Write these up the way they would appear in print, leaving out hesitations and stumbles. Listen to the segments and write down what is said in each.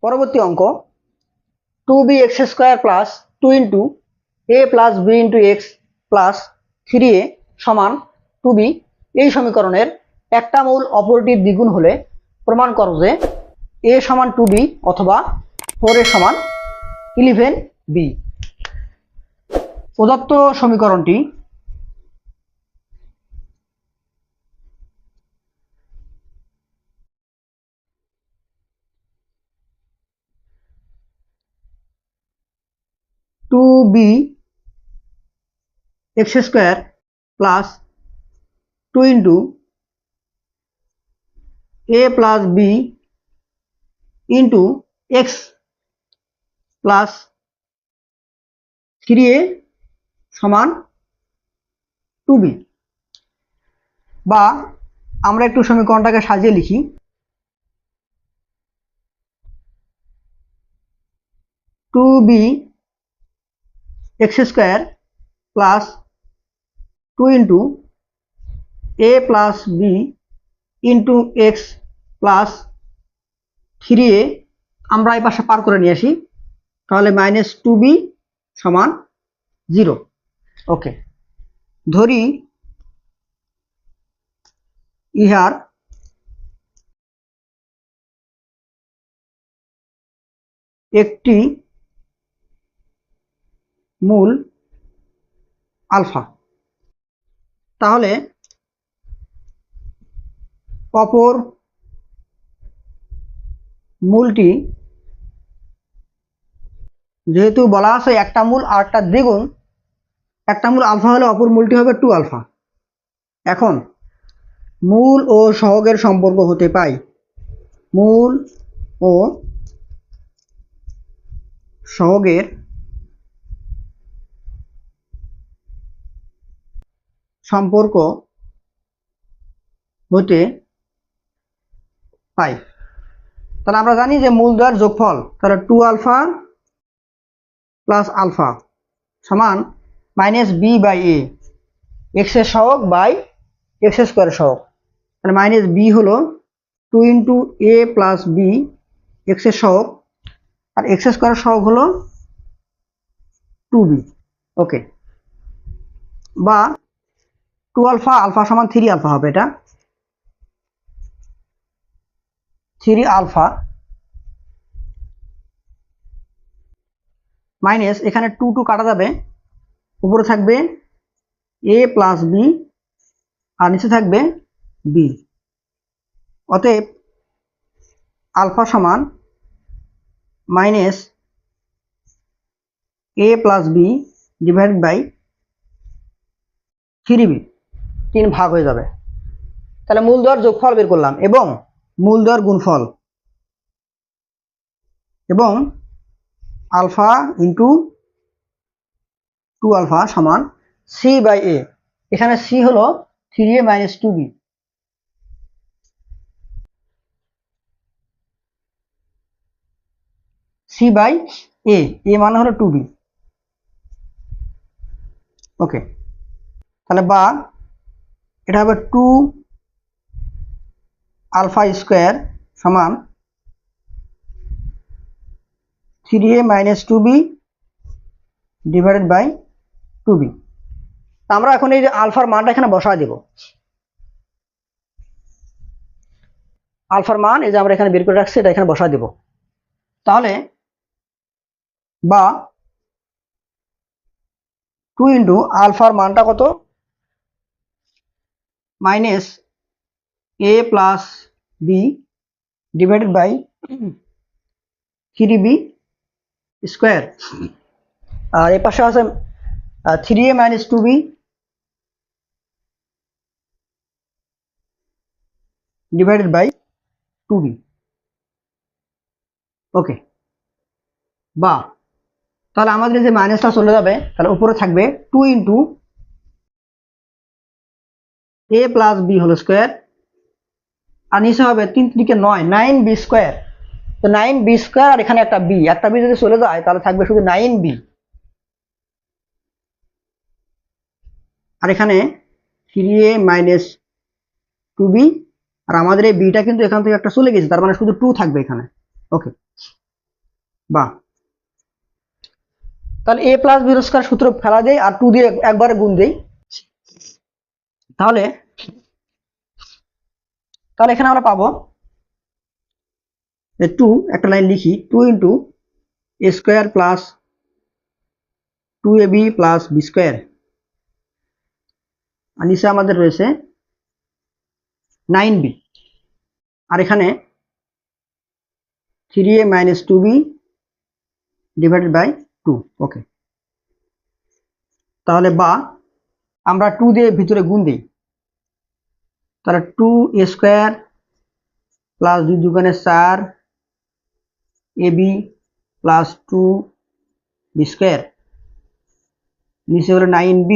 পরবর্তী অঙ্ক 2bx² plus 2 into a plus b into x plus 3a সমান 2b এই সমীকরণের একটা মূল অপরটির দ্বিগুণ হলে প্রমাণ করো যে a সমান 2b অথবা 4a সমান 11b। প্রদত্ত সমীকরণটি two b x² plus 2 into a plus b into x plus 3a সমান 2b। বা আমরা একটু সমীকরণটাকে সাজিয়ে লিখি। 2bx² plus 2 into a plus b into x plus 3a আমরা এই পাশে পার করে নিয়ে আসি, তাহলে -2b সমান 0। ওকে, ধরি ইহার একটি মূল আলফা, তাহলে অপর মূলটি, যেহেতু বলা আছে একটা মূল আর একটা দ্বিগুণ, একটা মূল আলফা হলে অপর মূলটি হবে 2 আলফা। এখন মূল ও সহগের সম্পর্ক হতে পাই মূল ও সহগের সম্পর্ক হতে পাই। তাহলে আমরা জানি যে মূল দ্বয়ের যোগফল, তাহলে 2 আলফা প্লাস আলফা সমান -b/a, এক্স এর সহগ বাই x² সহগ। তাহলে -b হলো 2 into a plus b x এর সহগ, আর x² সহগ হলো 2b। ওকে, বা 2 আলফা আলফা সমান 3 আলফা হবে, এটা 3 আলফা মাইনাস এখানে 2 2 কাটা যাবে, উপরে থাকবে a প্লাস b আর নিচে থাকবে b। অতএব আলফা সমান -a plus b divided by 3b, 3 ভাগ হয়ে যাবে। তাহলে মূল দ্বয়ের যোগফল বের করলাম এবং মূল দ্বয়ের গুণফল, এবং আলফা ইন্টু 2 আলফা সমান c/a। এখানে c হলো 3a minus 2b। c/a, a মানে হলো 2b। ওকে, তাহলে বা এটা হবে 2 আলফা স্কোয়ার সমান 3a minus 2b divided by 2b। আমরা এখন এই যে আলফার মানটা এখানে বসায় দেব। আলফার মান এই যে আমরা এখানে বের করে রাখছি, এটা এখানে বসায় দেব। তাহলে বা 2 ইন্টু আলফার মানটা কত, -a plus b divided by 3b square, আর এ পাশে আছে 3a minus 2b divided by 2b। ওকে, বা তাহলে আমাদের যে মাইনাসটা চলে যাবে, তাহলে উপরে থাকবে 2 into a plus b whole square, আর নিচে হবে 3 3 কে 9, 9b স্কোয়ার। তো 9b স্কোয়ার আর এখানে একটা b যদি চলে যায় তাহলে থাকবে শুধু 9b, আর এখানে 3a মাইনাস 2b, আর আমাদের এই বিটা কিন্তু এখান থেকে একটা চলে গেছে, তার মানে শুধু 2 থাকবে এখানে। ওকে, বা তাহলে a প্লাস বি স্কয়ার সূত্র ফেলা দেই আর 2 দিয়ে একবারে গুণ দেই। তাহলে এখানে আমরা পাবো যে 2, একটা লাইন লিখি, 2 into a square plus 2ab plus B square, আর নিচে আমাদের রয়েছে 9b, আর এখানে 3a minus 2b divided by 2। ওকে, তাহলে বা আমরা 2 দিয়ে ভিতরে গুণ দিই, তাহলে 2a স্কয়ার প্লাস 2 দুগুণে 4 ab প্লাস 2b স্কয়ার, নিচে হলো 9b,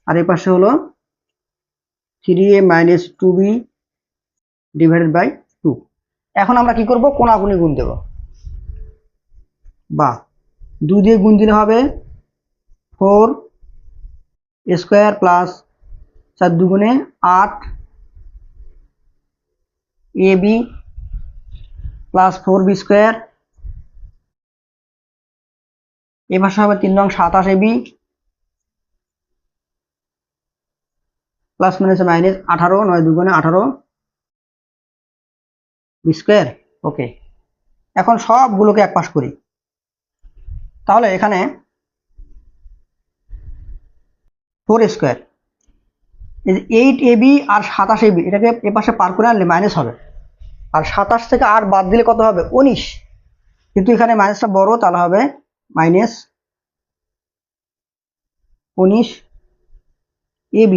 আর এই পাশে হলো 3a minus 2b divided by 2। এখন আমরা কি করব, কোণাগুণি গুণ দেব, বা 2 দিয়ে গুণ দিলে হবে 4 স্কয়ার প্লাস 4 দুগুণে 8 ab প্লাস 4b স্কয়ার, এ পাশে হবে 3 নং 27 ab প্লাস মাইনাস মাইনাস 18, 9 দুগুণে 18 বি স্কয়ার। ওকে, এখন সবগুলোকে এক পাশ করি, তাহলে এখানে 4 স্কয়ার, এই যে 8ab আর 27ab এটাকে এ পাশে পার করে আনলে মাইনাস হবে, আর 27 থেকে 8 বাদ দিলে কত হবে, 19, কিন্তু এখানে মাইনাসটা বড়, তাহলে হবে মাইনাস 19 ab।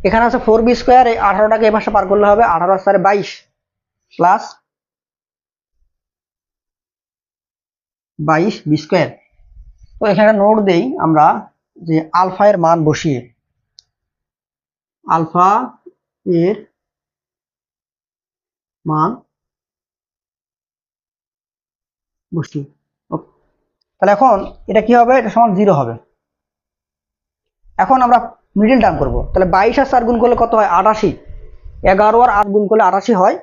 এখানে আছে 4b স্কয়ার, এই 18টাকে এ পাশে পার করলে হবে 18 আর 22 প্লাস 22b স্কয়ার। তো এখানে নোট দেই আমরা যে আলফা এর মান বসিয়ে, আলফা এর মান বসিয়ে, তাহলে এখন এটা কি হবে, এটা সমান 0 হবে। এখন আমরা মিডল টার্ম করব, তাহলে 22 আর 4 গুণ করলে কত হয়, 88, 11 আর 8 গুণ করলে 88 হয়,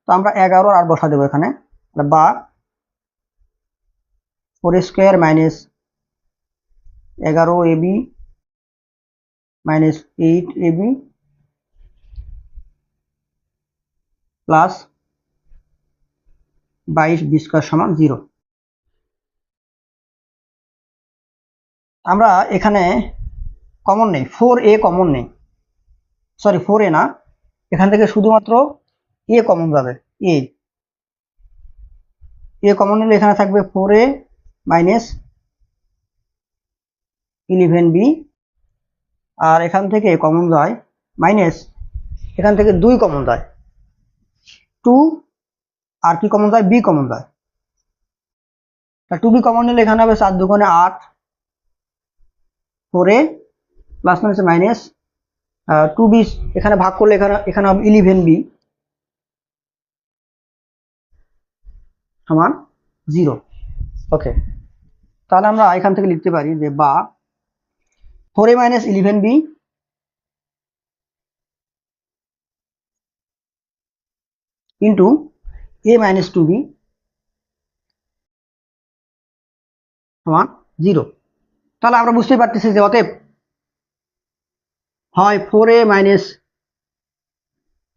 তো আমরা 11 আর 8 বসা দেবো এখানে, বা 4 square minus 11ab minus 8ab plus 22b square সমান 0। আমরা এখানে কমন নেই, 4a কমন নেই, সরি 4a না, এখান থেকে শুধুমাত্র a কমন যাবে, a কমন নিলে এখানে থাকবে 4a মাইনাস 11b, আর এখান থেকে কমন যায় মাইনাস, এখান থেকে 2 কমন যায় 2, আর কি কমন যায়, b কমন যায়, তা 2b কমন নিলে এখানে হবে 4 দুগুণে 8 4a plus minus minus 2b, এখানে ভাগ করলে এখানে হবে 11b সমান 0। ওকে, তাহলে আমরা এখান থেকে লিখতে পারি যে বা 4a minus 11b into a minus 2b সমান 0। তাহলে আমরা বুঝতে পারতেছি যে অতএব হয় 4a মাইনাস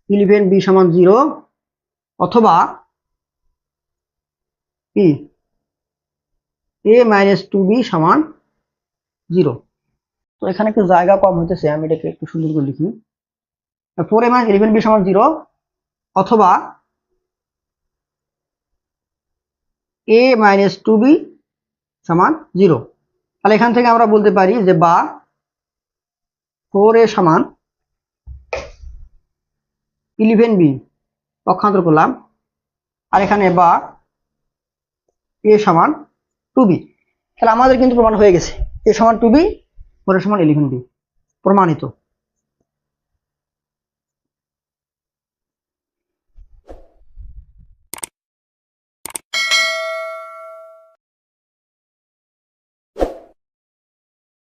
11b সমান 0, অথবা কি a মাইনাস 2b সমান 0। তো এখানে একটু জায়গা কম হইতেছে, আমি এটাকে একটু সুন্দর করে লিখি, 4a মাইনাস 11b সমান 0, অথবা a মাইনাস 2b সমান 0। তাহলে এখান থেকে আমরা বলতে পারি যে বা 4a সমান 11b পক্ষান্তর করলাম, আর এখানে বা a সমান 2b। তাহলে আমাদের কিন্তু প্রমাণ হয়ে গেছে, a সমান 2b, 4a সমান 11b, প্রমাণিত।